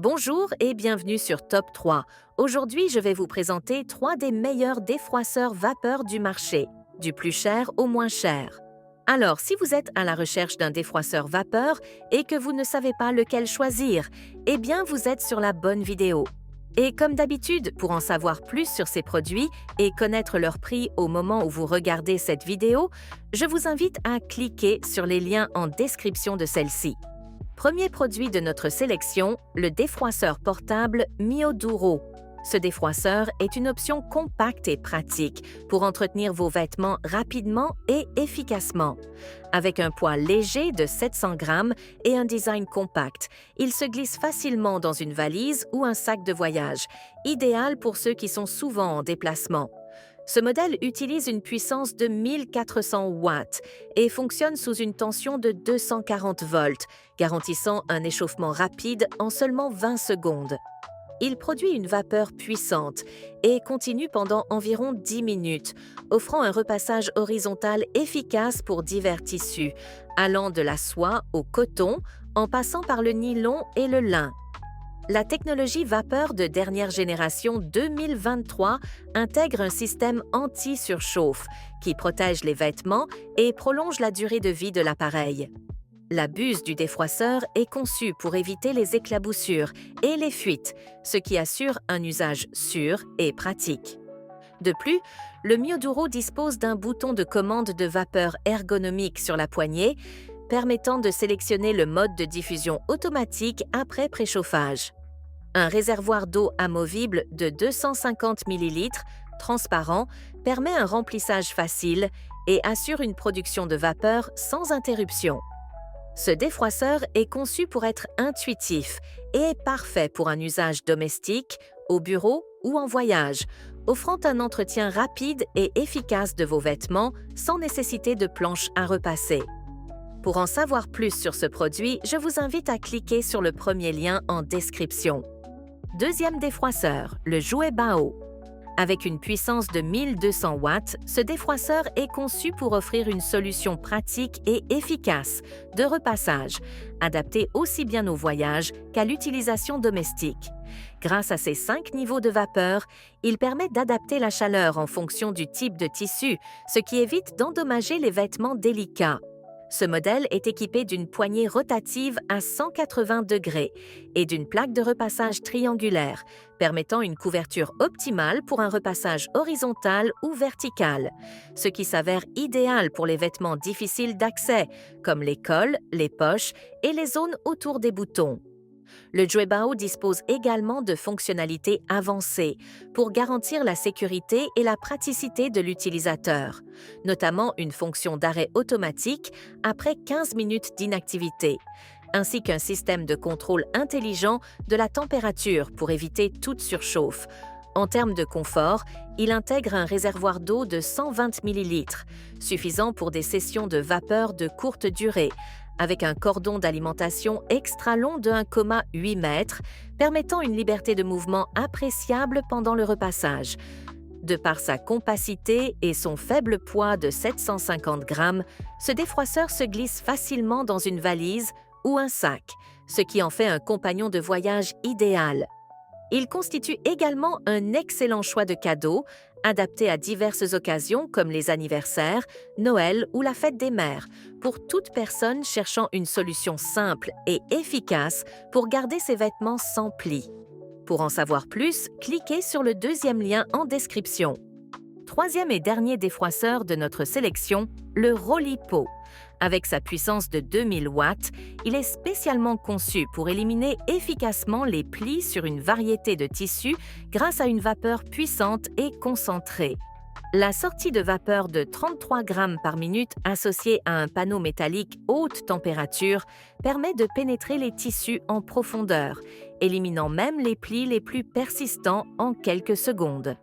Bonjour et bienvenue sur Top 3. Aujourd'hui, je vais vous présenter 3 des meilleurs défroisseurs vapeur du marché, du plus cher au moins cher. Alors, si vous êtes à la recherche d'un défroisseur vapeur et que vous ne savez pas lequel choisir, eh bien vous êtes sur la bonne vidéo. Et comme d'habitude, pour en savoir plus sur ces produits et connaître leur prix au moment où vous regardez cette vidéo, je vous invite à cliquer sur les liens en description de celle-ci. Premier produit de notre sélection, le défroisseur portable Mioduro. Ce défroisseur est une option compacte et pratique pour entretenir vos vêtements rapidement et efficacement. Avec un poids léger de 700 grammes et un design compact, il se glisse facilement dans une valise ou un sac de voyage, idéal pour ceux qui sont souvent en déplacement. Ce modèle utilise une puissance de 1400 watts et fonctionne sous une tension de 240 volts, garantissant un échauffement rapide en seulement 20 secondes. Il produit une vapeur puissante et continue pendant environ 10 minutes, offrant un repassage horizontal efficace pour divers tissus, allant de la soie au coton, en passant par le nylon et le lin. La technologie vapeur de dernière génération 2023 intègre un système anti-surchauffe qui protège les vêtements et prolonge la durée de vie de l'appareil. La buse du défroisseur est conçue pour éviter les éclaboussures et les fuites, ce qui assure un usage sûr et pratique. De plus, le Mioduro dispose d'un bouton de commande de vapeur ergonomique sur la poignée, permettant de sélectionner le mode de diffusion automatique après préchauffage. Un réservoir d'eau amovible de 250 ml, transparent, permet un remplissage facile et assure une production de vapeur sans interruption. Ce défroisseur est conçu pour être intuitif et est parfait pour un usage domestique, au bureau ou en voyage, offrant un entretien rapide et efficace de vos vêtements sans nécessité de planche à repasser. Pour en savoir plus sur ce produit, je vous invite à cliquer sur le premier lien en description. Deuxième défroisseur, le Jouet Bao. Avec une puissance de 1200 watts, ce défroisseur est conçu pour offrir une solution pratique et efficace de repassage, adaptée aussi bien au voyage qu'à l'utilisation domestique. Grâce à ses 5 niveaux de vapeur, il permet d'adapter la chaleur en fonction du type de tissu, ce qui évite d'endommager les vêtements délicats. Ce modèle est équipé d'une poignée rotative à 180 degrés et d'une plaque de repassage triangulaire, permettant une couverture optimale pour un repassage horizontal ou vertical, ce qui s'avère idéal pour les vêtements difficiles d'accès, comme les cols, les poches et les zones autour des boutons. Le Jouet Bao dispose également de fonctionnalités avancées pour garantir la sécurité et la praticité de l'utilisateur, notamment une fonction d'arrêt automatique après 15 minutes d'inactivité, ainsi qu'un système de contrôle intelligent de la température pour éviter toute surchauffe. En termes de confort, il intègre un réservoir d'eau de 120 ml, suffisant pour des sessions de vapeur de courte durée, avec un cordon d'alimentation extra long de 1,8 m, permettant une liberté de mouvement appréciable pendant le repassage. De par sa compacité et son faible poids de 750 grammes, ce défroisseur se glisse facilement dans une valise ou un sac, ce qui en fait un compagnon de voyage idéal. Il constitue également un excellent choix de cadeaux, adapté à diverses occasions comme les anniversaires, Noël ou la fête des mères, pour toute personne cherchant une solution simple et efficace pour garder ses vêtements sans plis. Pour en savoir plus, cliquez sur le deuxième lien en description. Troisième et dernier défroisseur de notre sélection, le Rollipo. Avec sa puissance de 2000 watts, il est spécialement conçu pour éliminer efficacement les plis sur une variété de tissus grâce à une vapeur puissante et concentrée. La sortie de vapeur de 33 grammes par minute associée à un panneau métallique haute température permet de pénétrer les tissus en profondeur, éliminant même les plis les plus persistants en quelques secondes.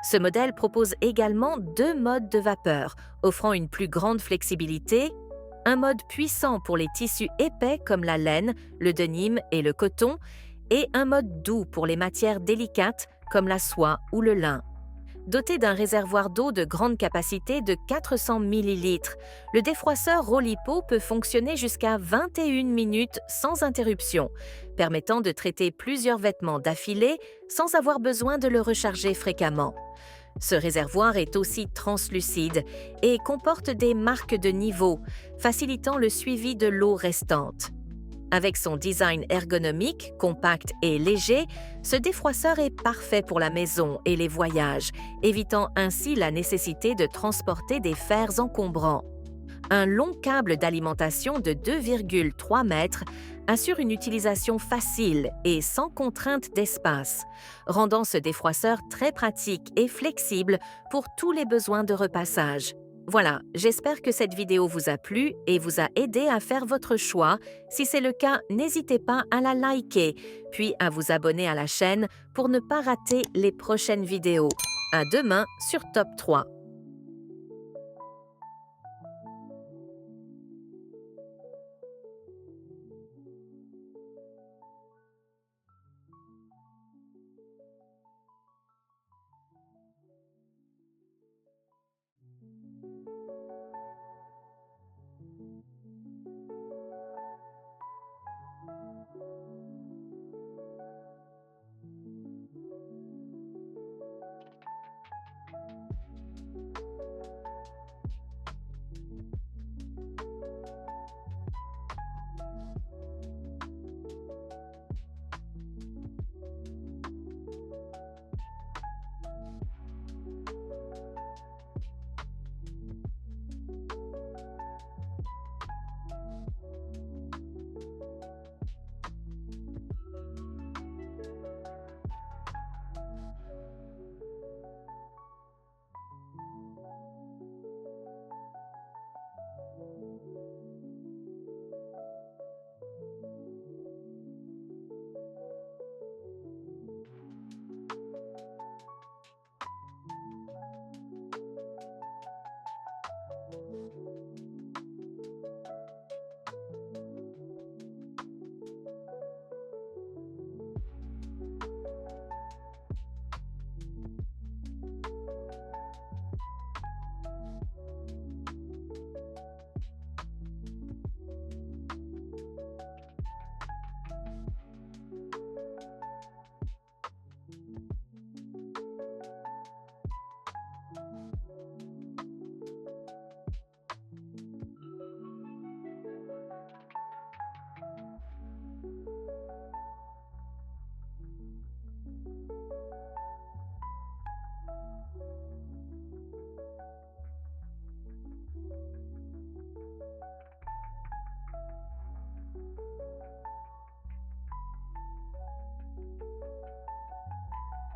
Ce modèle propose également 2 modes de vapeur, offrant une plus grande flexibilité, un mode puissant pour les tissus épais comme la laine, le denim et le coton, et un mode doux pour les matières délicates comme la soie ou le lin. Doté d'un réservoir d'eau de grande capacité de 400 ml, le défroisseur Rollipo peut fonctionner jusqu'à 21 minutes sans interruption, permettant de traiter plusieurs vêtements d'affilée sans avoir besoin de le recharger fréquemment. Ce réservoir est aussi translucide et comporte des marques de niveau, facilitant le suivi de l'eau restante. Avec son design ergonomique, compact et léger, ce défroisseur est parfait pour la maison et les voyages, évitant ainsi la nécessité de transporter des fers encombrants. Un long câble d'alimentation de 2,3 mètres assure une utilisation facile et sans contrainte d'espace, rendant ce défroisseur très pratique et flexible pour tous les besoins de repassage. Voilà, j'espère que cette vidéo vous a plu et vous a aidé à faire votre choix. Si c'est le cas, n'hésitez pas à la liker, puis à vous abonner à la chaîne pour ne pas rater les prochaines vidéos. À demain sur Top 3.